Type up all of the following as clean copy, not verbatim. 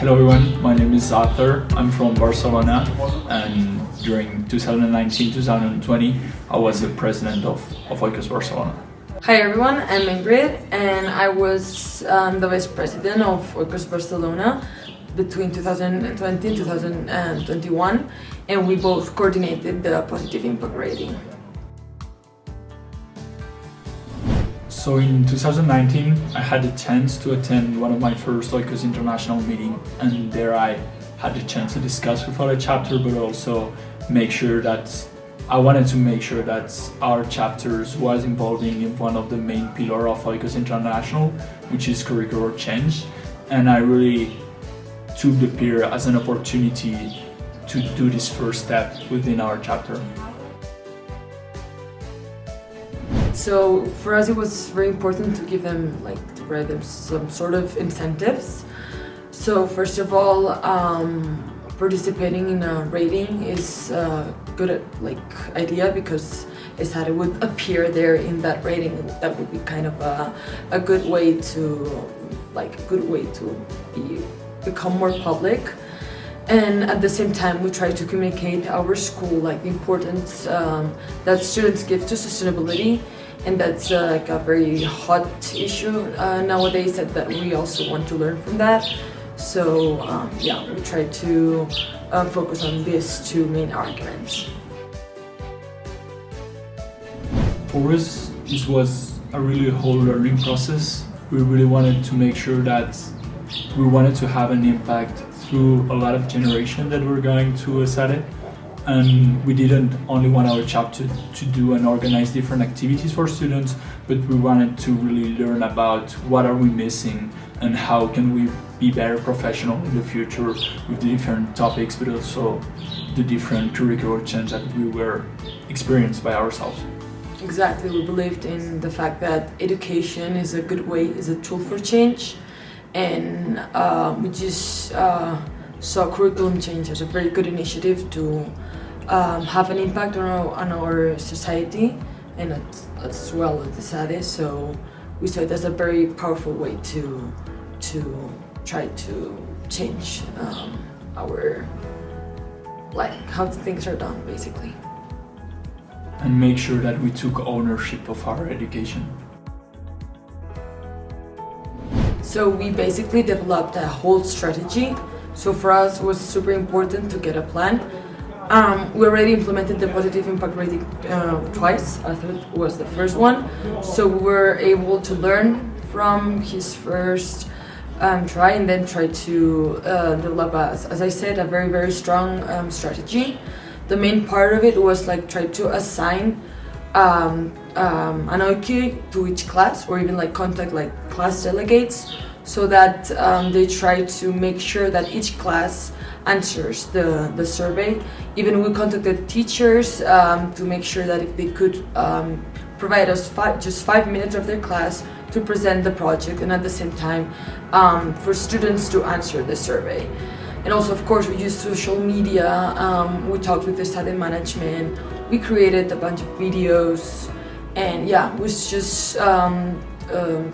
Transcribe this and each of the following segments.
Hello everyone, my name is Arthur. I'm from Barcelona, and during 2019-2020 I was the president of Oikos Barcelona. Hi everyone, I'm Ingrid and I was the vice president of Oikos Barcelona between 2020 and 2021, and we both coordinated the positive impact rating. So in 2019 I had the chance to attend one of my first Oikos international meeting, and there I had the chance to discuss with other chapter, but also I wanted to make sure that our chapters was involving in one of the main pillars of Oikos International, which is curricular change, and I really took the PIR as an opportunity to do this first step within our chapter. So for us it was very important to give them, to provide them some sort of incentives. So first of all, participating in a rating is a good idea, because Esade would appear there in that rating. That would be kind of a good way to become more public. And at the same time, we try to communicate our school, the importance that students give to sustainability, and that's a very hot issue nowadays that we also want to learn from that. So we try to focus on these two main arguments. For us, this was a really whole learning process. We really wanted to make sure that we wanted to have an impact through a lot of generation that we're going to Esade, and we didn't only want our chapter to do and organize different activities for students, but we wanted to really learn about what are we missing and how can we be better professional in the future with the different topics, but also the different curricular change that we were experienced by ourselves. Exactly, we believed in the fact that education is a good way, is a tool for change, and we just saw curriculum change as a very good initiative to have an impact on our society and as well as Esade. So we saw it as a very powerful way to try to change how things are done, basically. And make sure that we took ownership of our education. So we basically developed a whole strategy. So for us it was super important to get a plan. We already implemented the positive impact rating twice. Arthur was the first one. So we were able to learn from his first try, and then try to develop, as I said, a very, very strong strategy. The main part of it was try to assign an oikos to each class, or even contact class delegates, so that they try to make sure that each class answers the survey. Even we contacted teachers to make sure that if they could provide us just 5 minutes of their class to present the project, and at the same time for students to answer the survey. And also, of course, we used social media. We talked with the study management. We created a bunch of videos, and we just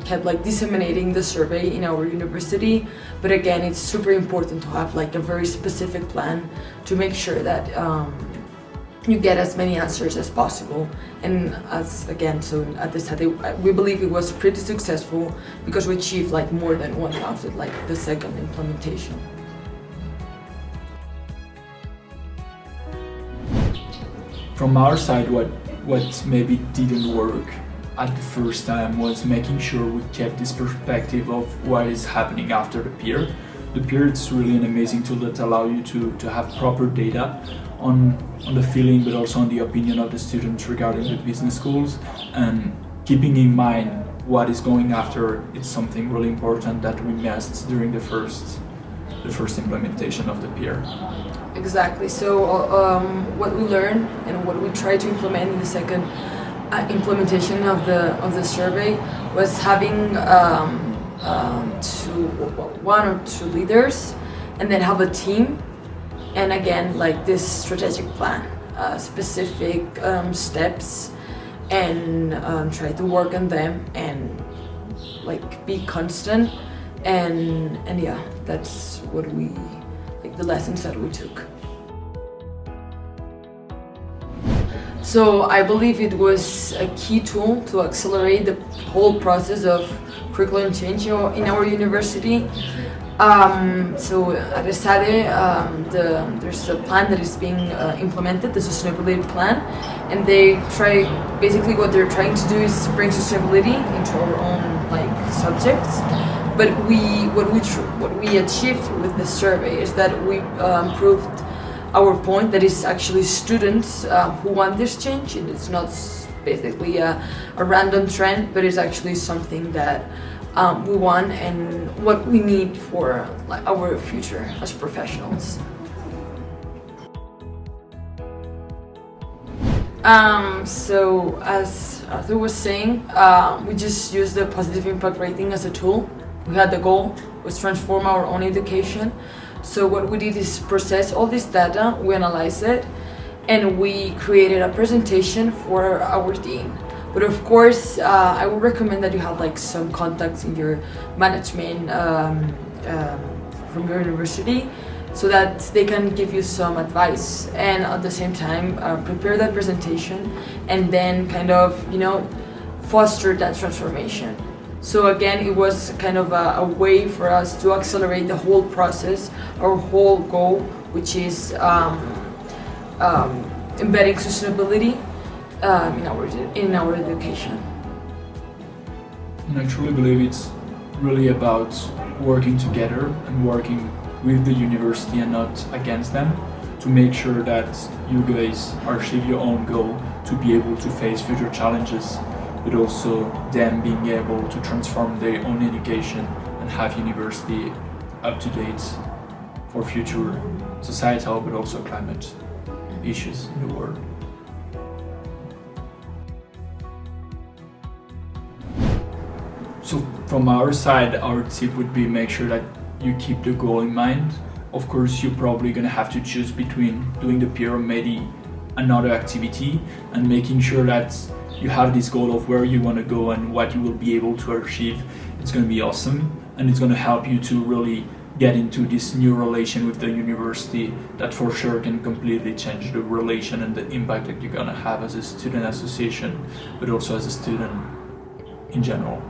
kept disseminating the survey in our university. But again, it's super important to have a very specific plan to make sure that you get as many answers as possible. And so at the study, we believe it was pretty successful, because we achieved more than 1,000 the second implementation. From our side, what maybe didn't work at the first time was making sure we kept this perspective of what is happening after the PIR. The PIR is really an amazing tool that allows you to have proper data on the feeling, but also on the opinion of the students regarding the business schools, and keeping in mind what is going after. It's something really important that we missed during the first implementation of the PIR. Exactly. So what we learned and what we tried to implement in the second implementation of the survey was having one or two leaders, and then have a team, and again this strategic plan, specific steps, and try to work on them, and be constant and yeah, that's what we, like, the lessons that we took. So I believe it was a key tool to accelerate the whole process of curriculum change in our university. So at Esade, there's a plan that is being implemented, the sustainability plan, and basically what they're trying to do is bring sustainability into our own, like, subjects. But what we achieved with the survey is that we proved our point that is actually students who want this change, and it's not basically a random trend, but it's actually something that we want and what we need for, like, our future as professionals. So as Arthur was saying, we just used the positive impact rating as a tool. We had the goal was transform our own education. So what we did is process all this data, we analyzed it, and we created a presentation for our dean. But of course, I would recommend that you have, like, some contacts in your management from your university, so that they can give you some advice, and at the same time prepare that presentation and then kind of, foster that transformation. So again, it was kind of a way for us to accelerate the whole process, our whole goal, which is embedding sustainability in our education. And I truly believe it's really about working together and working with the university and not against them, to make sure that you guys achieve your own goal to be able to face future challenges, but also them being able to transform their own education and have university up to date for future societal but also climate issues in the world. So from our side, our tip would be make sure that you keep the goal in mind. Of course, you're probably going to have to choose between doing the PIR or maybe another activity, and making sure that you have this goal of where you want to go and what you will be able to achieve. It's going to be awesome, and it's going to help you to really get into this new relation with the university that for sure can completely change the relation and the impact that you're going to have as a student association, but also as a student in general.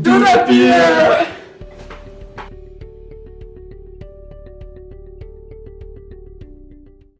Do the PIR!